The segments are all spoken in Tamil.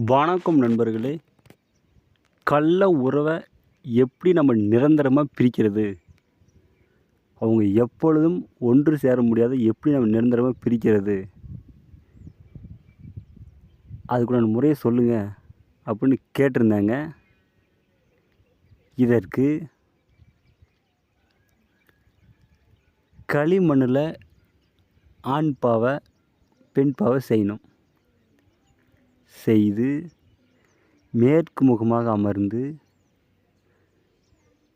வணக்கம் நண்பர்களே. கள்ள உறவை எப்படி நம்ம நிரந்தரமாக பிரிக்கிறது? அவங்க எப்பொழுதும் ஒன்று சேர முடியாத எப்படி நம்ம நிரந்தரமாக பிரிக்கிறது? அதுக்குண்டான முறையை சொல்லுங்கள் அப்படின்னு கேட்டிருந்தாங்க. இதற்கு களிமண்ணில் ஆண் பாவை பெண் பாவை செய்யணும். செய்து மேற்கு முகமாக அமர்ந்து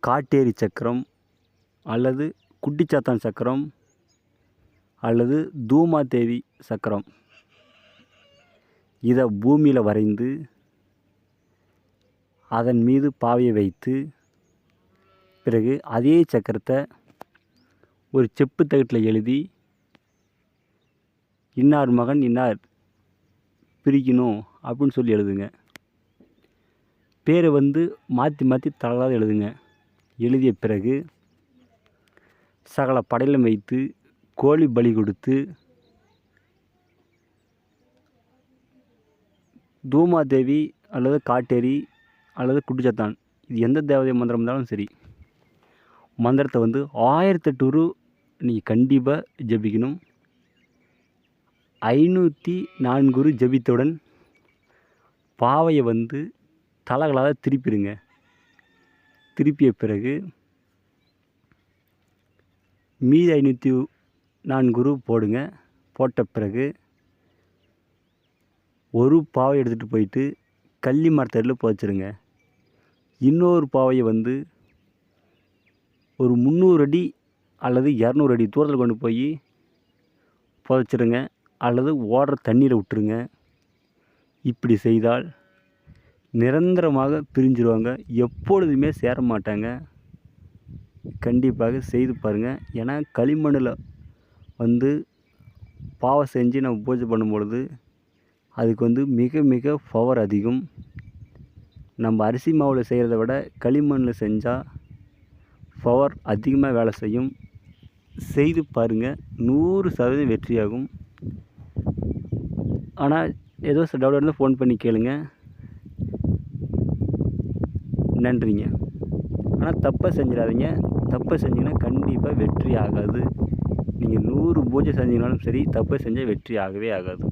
காட்டேரி சக்கரம் அல்லது குட்டிச்சாத்தான் சக்கரம் அல்லது தூமாதேவி சக்கரம் இதை பூமியில் வரைந்து அதன் மீது பாவையை வைத்து பிறகு அதே சக்கரத்தை ஒரு செப்பு தகட்டில் எழுதி இன்னார் மகன் இன்னார் பிரிக்கணும் அப்படின்னு சொல்லி எழுதுங்க. பேரை மாற்றி மாற்றி தவறாத எழுதுங்க. எழுதிய பிறகு சகல படையிலும் வைத்து கோழி பலி கொடுத்து தூமாதேவி அல்லது காட்டேரி அல்லது குட்டிச்சாத்தான் இது எந்த தேவதை மந்திரம் இருந்தாலும் சரி, மந்திரத்தை 1008 நீங்கள் கண்டிப்பாக ஜபிக்கணும். 504 ஜபித்தவுடன் பாவையை தலகளாக திருப்பிடுங்க. திருப்பிய பிறகு மீதி 504 போடுங்க. போட்ட பிறகு ஒரு பாவை எடுத்துகிட்டு போயிட்டு கள்ளி மரத்தடியில் புதைச்சிருங்க. இன்னொரு பாவையை ஒரு 300 அடி அல்லது 200 அடி தூரத்தில் கொண்டு போய் புதைச்சிருங்க அல்லது ஓடுற தண்ணீரை விட்டுருங்க. இப்படி செய்தால் நிரந்தரமாக பிரிஞ்சிருவாங்க. எப்பொழுதுமே சேர மாட்டாங்க. கண்டிப்பாக செய்து பாருங்கள். ஏன்னா களிமண்ணில் பாவை செஞ்சு நம்ம பூஜை பண்ணும்பொழுது அதுக்கு மிக மிக பவர் அதிகம். நம்ம அரிசி மாவில் செய்கிறத விட களிமண்ணில் செஞ்சால் பவர் அதிகமாக வேலை செய்யும். செய்து பாருங்கள், 100% வெற்றியாகும். ஆனால் ஏதோ டவுட் இருந்தால் ஃபோன் பண்ணி கேளுங்க. நன்றிங்க. ஆனால் தப்பை செஞ்சிடாதீங்க. தப்பை செஞ்சிங்கன்னா கண்டிப்பாக வெற்றி ஆகாது. நீங்கள் 100 பூஜை செஞ்சீங்கனாலும் சரி, தப்பை செஞ்சால் வெற்றி ஆகவே ஆகாது.